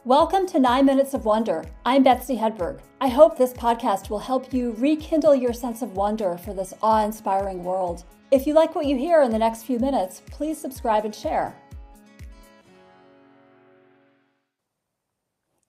Welcome to 9 Minutes of Wonder. I'm Betsy Hedberg. I hope this podcast will help you rekindle your sense of wonder for this awe-inspiring world. If you like what you hear in the next few minutes, please subscribe and share.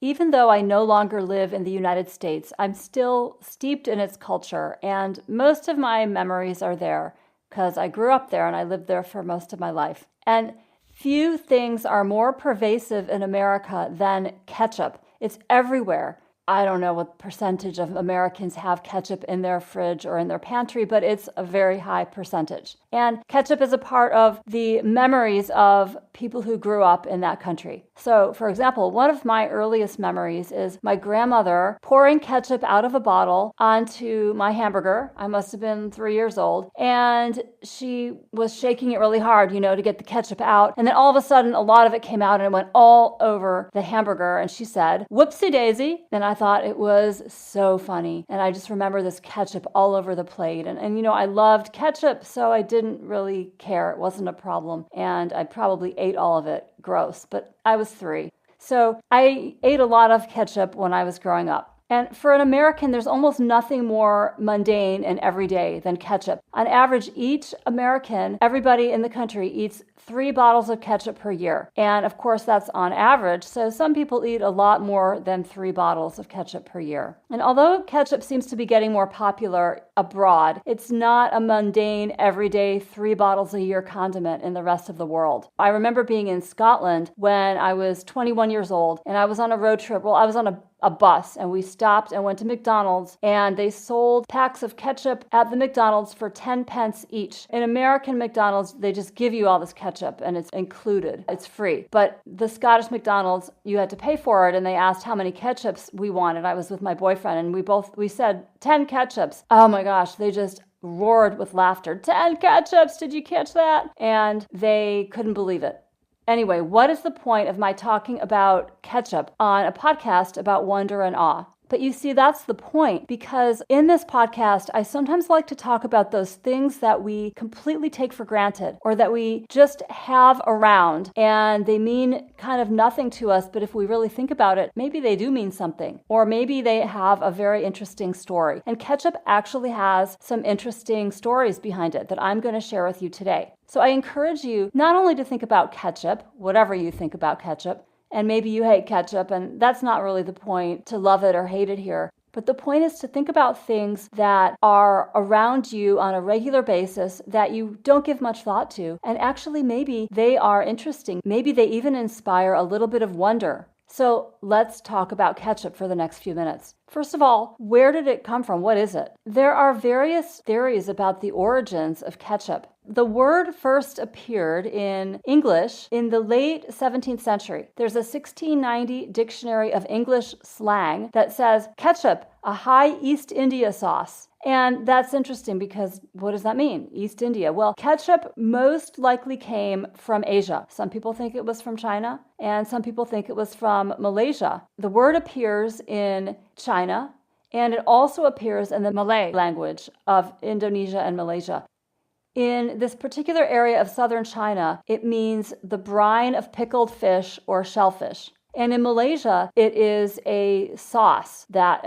Even though I no longer live in the United States, I'm still steeped in its culture, and most of my memories are there because I grew up there and I lived there for most of my life. And few things are more pervasive in America than ketchup. It's everywhere. I don't know what percentage of Americans have ketchup in their fridge or in their pantry, but it's a very high percentage. And ketchup is a part of the memories of people who grew up in that country. So, for example, one of my earliest memories is my grandmother pouring ketchup out of a bottle onto my hamburger. I must have been 3 years old. And she was shaking it really hard, to get the ketchup out. And then all of a sudden, a lot of it came out and it went all over the hamburger. And she said, "Whoopsie daisy." And I thought it was so funny. And I just remember this ketchup all over the plate. And I loved ketchup, so I didn't really care. It wasn't a problem. And I probably ate all of it. Gross. But I was 3. So I ate a lot of ketchup when I was growing up. And for an American, there's almost nothing more mundane and everyday than ketchup. On average, each American, everybody in the country, eats 3 bottles of ketchup per year. And of course, that's on average. So some people eat a lot more than 3 bottles of ketchup per year. And although ketchup seems to be getting more popular abroad, it's not a mundane, everyday 3 bottles a year condiment in the rest of the world. I remember being in Scotland when I was 21 years old, and I was on a road trip. Well, I was on a bus, and we stopped and went to McDonald's, and they sold packs of ketchup at the McDonald's for 10 pence each. In American McDonald's, they just give you all this ketchup and it's included. It's free. But the Scottish McDonald's, you had to pay for it, and they asked how many ketchups we wanted. I was with my boyfriend, and we said 10 ketchups. Oh my gosh, they just roared with laughter. 10 ketchups, did you catch that? And they couldn't believe it. Anyway, what is the point of my talking about ketchup on a podcast about wonder and awe? But you see, that's the point, because in this podcast, I sometimes like to talk about those things that we completely take for granted or that we just have around and they mean kind of nothing to us, but if we really think about it, maybe they do mean something, or maybe they have a very interesting story. And ketchup actually has some interesting stories behind it that I'm going to share with you today. So I encourage you not only to think about ketchup, whatever you think about ketchup, and maybe you hate ketchup, and that's not really the point, to love it or hate it here. But the point is to think about things that are around you on a regular basis that you don't give much thought to. And actually, maybe they are interesting. Maybe they even inspire a little bit of wonder. So let's talk about ketchup for the next few minutes. First of all, where did it come from? What is it? There are various theories about the origins of ketchup. The word first appeared in English in the late 17th century. There's a 1690 dictionary of English slang that says ketchup, a high East India sauce. And that's interesting because what does that mean? East India. Well, ketchup most likely came from Asia. Some people think it was from China, and some people think it was from Malaysia. The word appears in China, and it also appears in the Malay language of Indonesia and Malaysia. In this particular area of southern China, it means the brine of pickled fish or shellfish. And in Malaysia, it is a sauce that,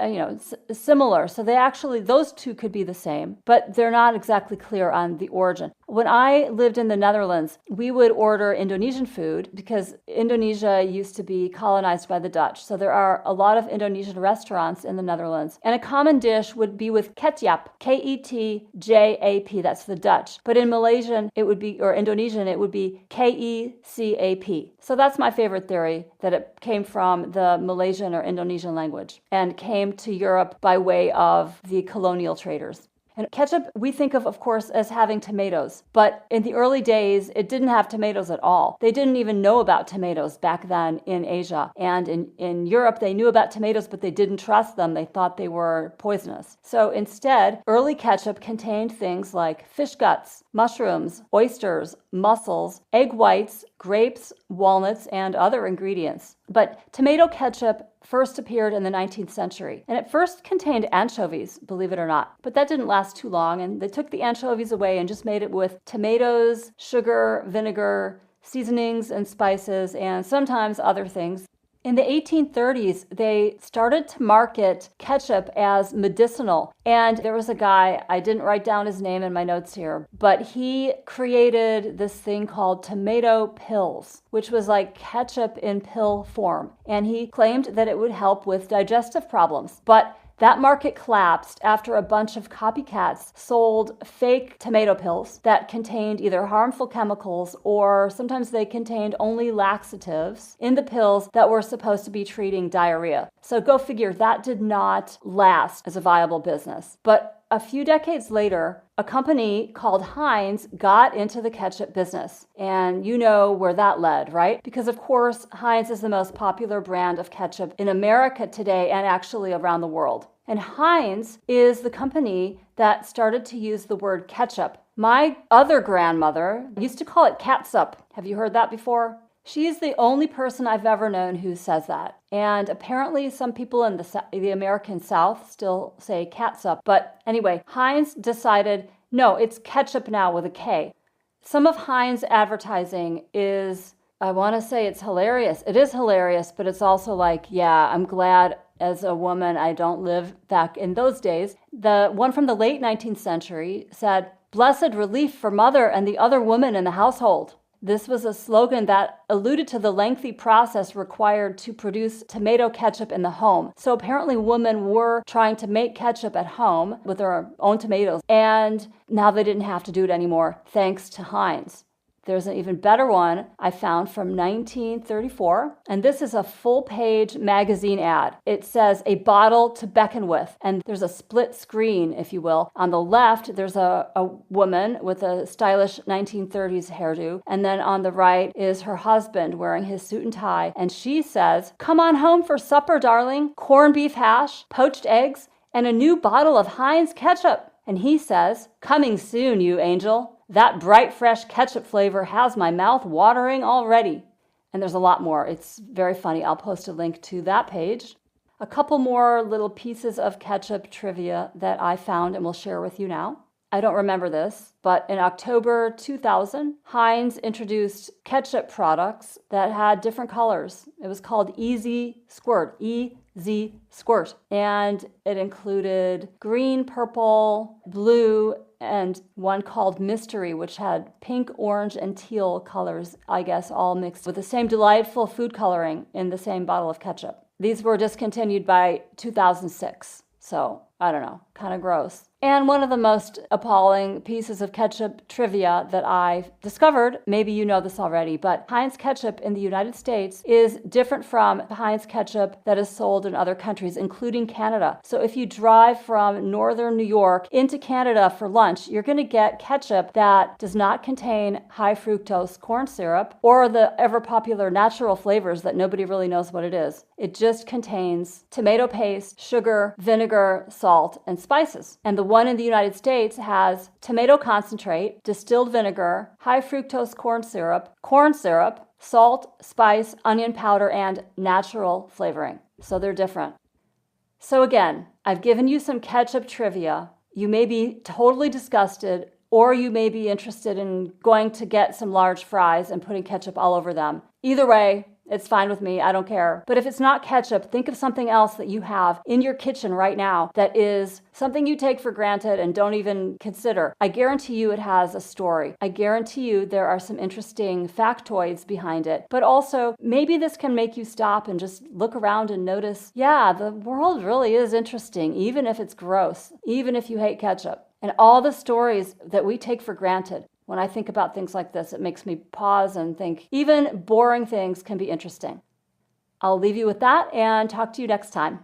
similar. So those two could be the same, but they're not exactly clear on the origin. When I lived in the Netherlands, we would order Indonesian food because Indonesia used to be colonized by the Dutch. So there are a lot of Indonesian restaurants in the Netherlands. And a common dish would be with ketchup, Ketjap, that's the Dutch. But in Malaysian, or Indonesian, it would be Kecap. So that's my favorite theory, that it came from the Malaysian or Indonesian language and came to Europe by way of the colonial traders. And ketchup, we think of course, as having tomatoes. But in the early days, it didn't have tomatoes at all. They didn't even know about tomatoes back then in Asia. And in Europe, they knew about tomatoes, but they didn't trust them. They thought they were poisonous. So instead, early ketchup contained things like fish guts, mushrooms, oysters, mussels, egg whites, grapes, walnuts, and other ingredients. But tomato ketchup first appeared in the 19th century, and it first contained anchovies, believe it or not. But that didn't last too long, and they took the anchovies away and just made it with tomatoes, sugar, vinegar, seasonings and spices, and sometimes other things. In the 1830s, they started to market ketchup as medicinal. And there was a guy, I didn't write down his name in my notes here, but he created this thing called tomato pills, which was like ketchup in pill form. And he claimed that it would help with digestive problems. But that market collapsed after a bunch of copycats sold fake tomato pills that contained either harmful chemicals or sometimes they contained only laxatives in the pills that were supposed to be treating diarrhea. So go figure, that did not last as a viable business. But a few decades later, a company called Heinz got into the ketchup business. And you know where that led, right? Because of course, Heinz is the most popular brand of ketchup in America today and actually around the world. And Heinz is the company that started to use the word ketchup. My other grandmother used to call it catsup. Have you heard that before? She's the only person I've ever known who says that. And apparently some people in the American South still say catsup. But anyway, Heinz decided, no, it's ketchup now with a K. Some of Heinz advertising is, I want to say it's hilarious. It is hilarious, but it's also like, yeah, I'm glad as a woman I don't live back in those days. The one from the late 19th century said, "Blessed relief for mother and the other woman in the household." This was a slogan that alluded to the lengthy process required to produce tomato ketchup in the home. So apparently women were trying to make ketchup at home with their own tomatoes, and now they didn't have to do it anymore, thanks to Heinz. There's an even better one I found from 1934, and this is a full-page magazine ad. It says, "A bottle to beckon with," and there's a split screen, if you will. On the left, there's a woman with a stylish 1930s hairdo, and then on the right is her husband wearing his suit and tie, and she says, "Come on home for supper, darling. Corned beef hash, poached eggs, and a new bottle of Heinz ketchup." And he says, "Coming soon, you angel. That bright, fresh ketchup flavor has my mouth watering already." And there's a lot more. It's very funny. I'll post a link to that page. A couple more little pieces of ketchup trivia that I found and will share with you now. I don't remember this, but in October 2000, Heinz introduced ketchup products that had different colors. It was called Easy Squirt, E-Z Squirt. And it included green, purple, blue, and one called Mystery, which had pink, orange, and teal colors, I guess, all mixed with the same delightful food coloring in the same bottle of ketchup. These were discontinued by 2006, so I don't know, kind of gross. And one of the most appalling pieces of ketchup trivia that I've discovered, maybe you know this already, but Heinz ketchup in the United States is different from Heinz ketchup that is sold in other countries, including Canada. So if you drive from northern New York into Canada for lunch, you're going to get ketchup that does not contain high fructose corn syrup or the ever popular natural flavors that nobody really knows what it is. It just contains tomato paste, sugar, vinegar, salt, and spices. And the one in the United States has tomato concentrate, distilled vinegar, high fructose corn syrup, salt, spice, onion powder, and natural flavoring. So they're different. So again, I've given you some ketchup trivia. You may be totally disgusted, or you may be interested in going to get some large fries and putting ketchup all over them. Either way, it's fine with me. I don't care. But if it's not ketchup, think of something else that you have in your kitchen right now that is something you take for granted and don't even consider. I guarantee you it has a story. I guarantee you there are some interesting factoids behind it. But also, maybe this can make you stop and just look around and notice, yeah, the world really is interesting, even if it's gross, even if you hate ketchup. And all the stories that we take for granted. When I think about things like this, it makes me pause and think even boring things can be interesting. I'll leave you with that and talk to you next time.